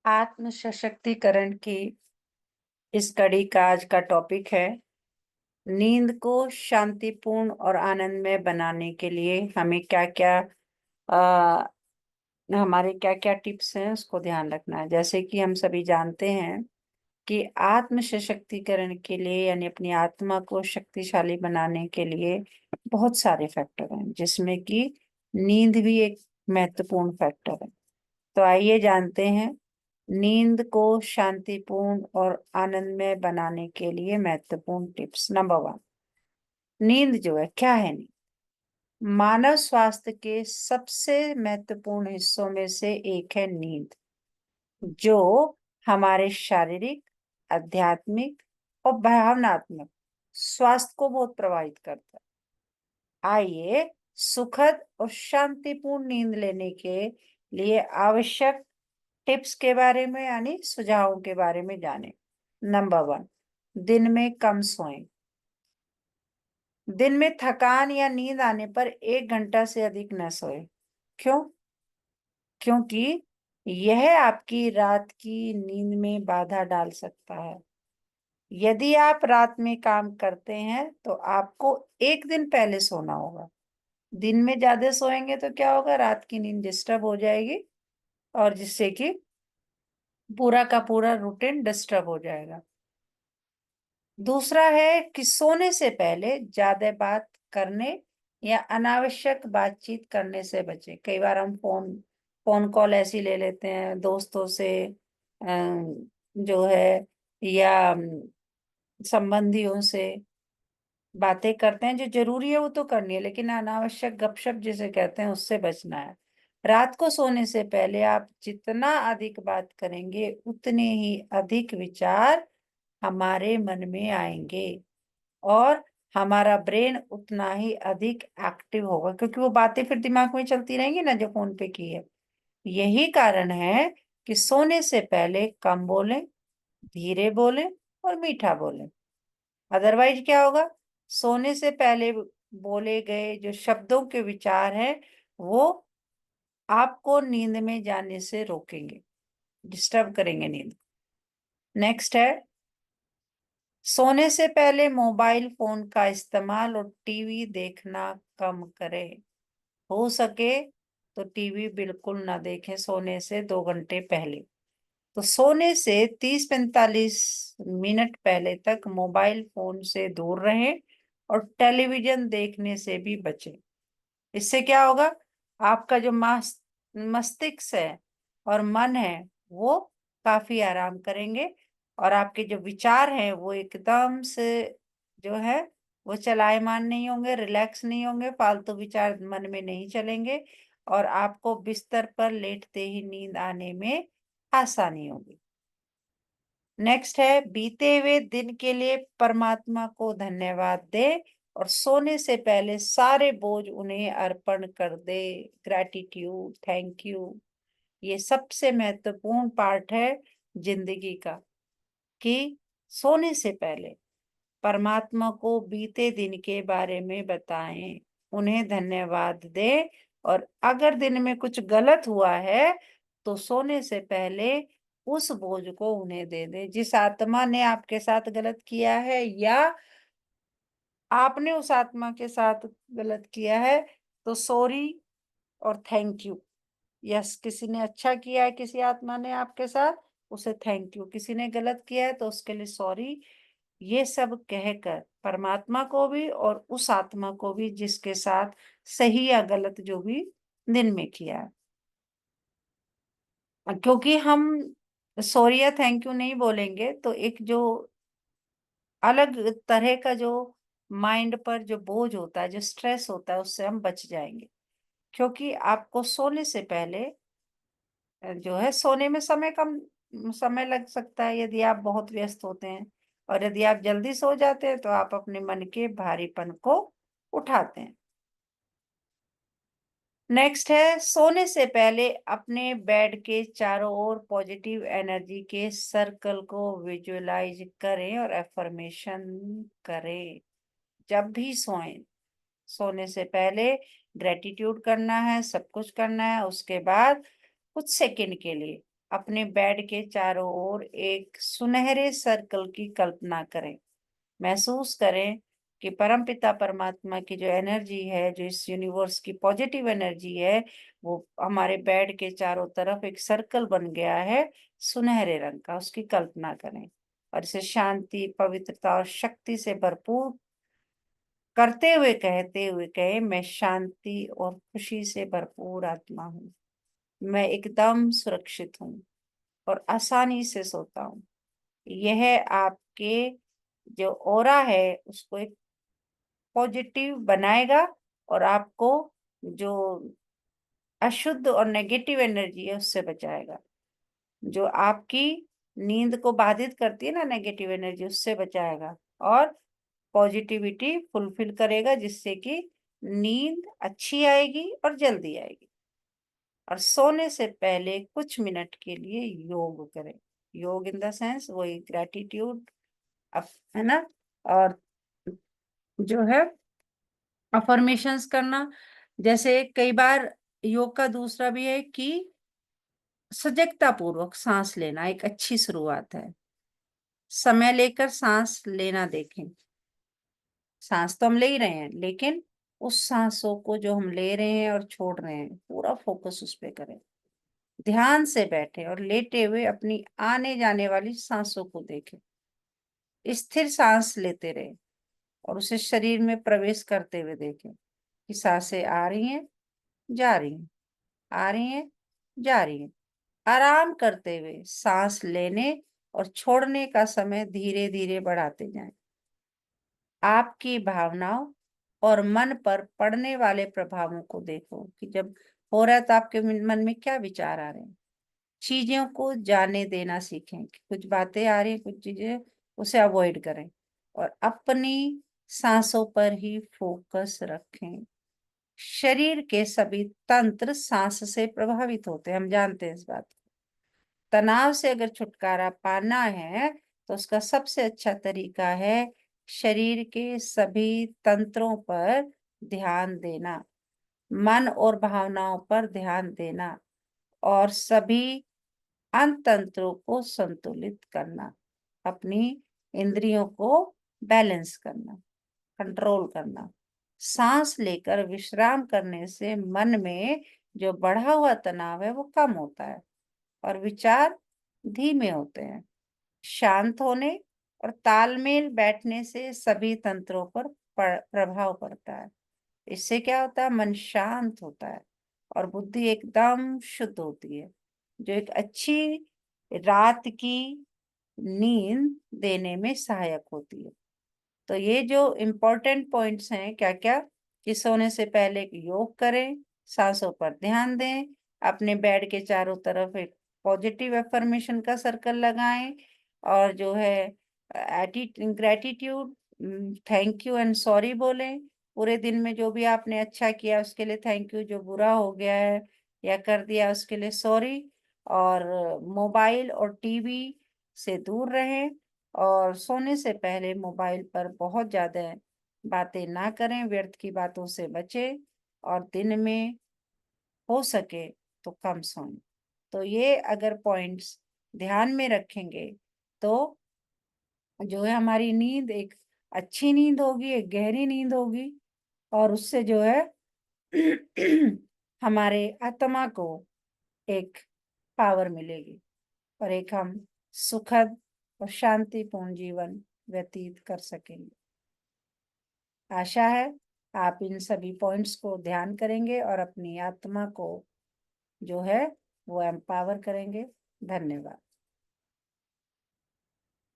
आत्म सशक्तिकरण की इस कड़ी का आज का टॉपिक है नींद को शांतिपूर्ण और आनंदमय बनाने के लिए हमें क्या-क्या हमारे क्या-क्या टिप्स हैं उसको ध्यान रखना है। जैसे कि हम सभी जानते हैं कि आत्म सशक्तिकरण के लिए यानी अपनी आत्मा को शक्तिशाली बनाने के लिए बहुत सारे फैक्टर हैं जिसमें कि नींद भी एक महत्वपूर्ण फैक्टर है। तो आइए जानते हैं नींद को शांतिपूर्ण और आनंदमय बनाने के लिए महत्वपूर्ण टिप्स। नंबर 1, नींद जो है क्या है नींद? मानव स्वास्थ्य के सबसे महत्वपूर्ण हिस्सों में से एक है नींद, जो हमारे शारीरिक, आध्यात्मिक और भावनात्मक स्वास्थ्य को बहुत प्रभावित करता है। आइए सुखद और शांतिपूर्ण नींद लेने के लिए आवश्यक टिप्स के बारे में यानी सुझावों के बारे में जानें। नंबर 1, दिन में कम सोएं। दिन में थकान या नींद आने पर 1 घंटा से अधिक न सोएं। क्यों? क्योंकि यह आपकी रात की नींद में बाधा डाल सकता है। यदि आप रात में काम करते हैं तो आपको एक दिन पहले सोना होगा। दिन में ज्यादा सोएंगे तो क्या होगा, रात की नींद डिस्टर्ब हो जाएगी और जिससे कि पूरा का पूरा रूटीन डिस्टर्ब हो जाएगा। दूसरा है कि सोने से पहले ज्यादा बात करने या अनावश्यक बातचीत करने से बचें। कई बार हम फोन कॉल ऐसी ले लेते हैं दोस्तों से, जो है, या संबंधियों से बातें करते हैं। जो जरूरी है वो तो करनी है, लेकिन अनावश्यक गपशप जिसे कहते हैं उससे बचना है। रात को सोने से पहले आप जितना अधिक बात करेंगे उतने ही अधिक विचार हमारे मन में आएंगे और हमारा ब्रेन उतना ही अधिक एक्टिव होगा, क्योंकि वो बातें फिर दिमाग में चलती रहेंगी ना जो फोन पे की है। यही कारण है कि सोने से पहले कम बोलें, धीरे बोलें और मीठा बोलें। अदरवाइज क्या होगा, सोने से पहले बोले गए जो शब्दों के विचार हैं वो आपको नींद में जाने से रोकेंगे, डिस्टर्ब करेंगे नींद। नेक्स्ट है, सोने से पहले मोबाइल फोन का इस्तेमाल और टीवी देखना कम करें। हो सके तो टीवी बिल्कुल ना देखें सोने से 2 घंटे पहले। तो सोने से 30-45 मिनट पहले तक मोबाइल फोन से दूर रहें और टेलीविजन देखने से भी बचें। इससे क्या होगा, आपका जो मस्तिष्क है और मन है वो काफी आराम करेंगे और आपके जो विचार हैं वो एकदम से जो है वो चलायमान नहीं होंगे, रिलैक्स नहीं होंगे, फालतू विचार मन में नहीं चलेंगे और आपको बिस्तर पर लेटते ही नींद आने में आसानी होगी। नेक्स्ट है, बीते हुए दिन के लिए परमात्मा को धन्यवाद दे और सोने से पहले सारे बोझ उन्हें अर्पण कर दे। ग्रैटिट्यूड, थैंक यू, ये सबसे महत्वपूर्ण पार्ट है जिंदगी का, कि सोने से पहले परमात्मा को बीते दिन के बारे में बताएं, उन्हें धन्यवाद दें और अगर दिन में कुछ गलत हुआ है तो सोने से पहले उस बोझ को उन्हें दे दें। जिस आत्मा ने आपके साथ गलत किया है या आपने उस आत्मा के साथ गलत किया है तो सॉरी और थैंक यू। यस, किसी ने अच्छा किया है, किसी आत्मा ने आपके साथ, उसे थैंक यू। किसी ने गलत किया है तो उसके लिए सॉरी। ये सब कहकर परमात्मा को भी और उस आत्मा को भी जिसके साथ सही या गलत जो भी दिन में किया है, क्योंकि हम सॉरी या थैंक यू नहीं बोलेंगे तो एक जो अलग तरह का जो माइंड पर जो बोझ होता है, जो स्ट्रेस होता है, उससे हम बच जाएंगे। क्योंकि आपको सोने से पहले जो है सोने में समय लग सकता है यदि आप बहुत व्यस्त होते हैं, और यदि आप जल्दी सो जाते हैं तो आप अपने मन के भारीपन को उठाते हैं। नेक्स्ट है, सोने से पहले अपने बेड के चारों ओर पॉजिटिव एनर्जी के सर्कल को विजुअलाइज करें और एफर्मेशन करें। जब भी सोएं, सोने से पहले ग्रेटिट्यूड करना है, सब कुछ करना है। उसके बाद कुछ सेकंड के लिए अपने बेड के चारों ओर एक सुनहरे सर्कल की कल्पना करें। महसूस करें कि परमपिता परमात्मा की जो एनर्जी है, जो इस यूनिवर्स की पॉजिटिव एनर्जी है, वो हमारे बेड के चारों तरफ एक सर्कल बन गया है सुनहरे रंग का। उसकी कल्पना करें और इसे शांति, पवित्रता और शक्ति से भरपूर करते हुए कहते हुए कहे, मैं शांति और खुशी से भरपूर आत्मा हूँ। मैं एकदम सुरक्षित हूँ और आसानी से सोता हूँ। यह आपके जो ऑरा है उसको एक पॉजिटिव बनाएगा और आपको जो अशुद्ध और नेगेटिव एनर्जी है उससे बचाएगा। जो आपकी नींद को बाधित करती है ना, नेगेटिव एनर्जी, उससे बचाएगा और पॉजिटिविटी फुलफिल करेगा, जिससे कि नींद अच्छी आएगी और जल्दी आएगी। और सोने से पहले कुछ मिनट के लिए योग करें। योग इन द सेंस वही ग्रेटिट्यूड, है ना, और जो है अफर्मेशंस करना। जैसे कई बार योग का दूसरा भी है कि सजगता पूर्वक सांस लेना एक अच्छी शुरुआत है। समय लेकर सांस लेना देखें। सांस तो हम ले ही रहे हैं, लेकिन उस सांसों को जो हम ले रहे हैं और छोड़ रहे हैं, पूरा फोकस उस पे करें। ध्यान से बैठे और लेटे हुए अपनी आने जाने वाली सांसों को देखें। स्थिर सांस लेते रहे और उसे शरीर में प्रवेश करते हुए देखें कि सांसें आ रही हैं, जा रही हैं, आ रही हैं, जा रही हैं। आराम करते हुए सांस लेने और छोड़ने का समय धीरे धीरे बढ़ाते जाएं। आपकी भावनाओं और मन पर पड़ने वाले प्रभावों को देखो कि जब हो रहा है तो आपके मन में क्या विचार आ रहे हैं। चीजों को जाने देना सीखें कि कुछ बातें आ रही हैं, कुछ चीजें, उसे अवॉइड करें और अपनी सांसों पर ही फोकस रखें। शरीर के सभी तंत्र सांस से प्रभावित होते हैं, हम जानते हैं इस बात को। तनाव से अगर छुटकारा पाना है तो उसका सबसे अच्छा तरीका है शरीर के सभी तंत्रों पर ध्यान देना, मन और भावनाओं पर ध्यान देना और सभी अंतंत्रों को संतुलित करना, अपनी इंद्रियों को बैलेंस करना, कंट्रोल करना। सांस लेकर विश्राम करने से मन में जो बढ़ा हुआ तनाव है वो कम होता है और विचार धीमे होते हैं। शांत होने और तालमेल बैठने से सभी तंत्रों पर प्रभाव पड़ता है। इससे क्या होता है, मन शांत होता है और बुद्धि एकदम शुद्ध होती है, जो एक अच्छी रात की नींद देने में सहायक होती है। तो ये जो इम्पोर्टेंट पॉइंट्स हैं क्या क्या, कि सोने से पहले योग करें, सांसों पर ध्यान दें, अपने बेड के चारों तरफ एक पॉजिटिव एफर्मेशन का सर्कल लगाएं और जो है gratitude, thank you and sorry बोलें। पूरे दिन में जो भी आपने अच्छा किया उसके लिए थैंक यू, जो बुरा हो गया है या कर दिया उसके लिए सॉरी। और मोबाइल और टीवी से दूर रहें और सोने से पहले मोबाइल पर बहुत ज्यादा बातें ना करें, व्यर्थ की बातों से बचें और दिन में हो सके तो कम सोएं। तो ये अगर पॉइंट्स ध्यान में रखेंगे तो जो है हमारी नींद एक अच्छी नींद होगी, एक गहरी नींद होगी और उससे जो है हमारे आत्मा को एक पावर मिलेगी और एक हम सुखद और शांतिपूर्ण जीवन व्यतीत कर सकेंगे। आशा है आप इन सभी पॉइंट्स को ध्यान करेंगे और अपनी आत्मा को जो है वो एम्पावर करेंगे। धन्यवाद।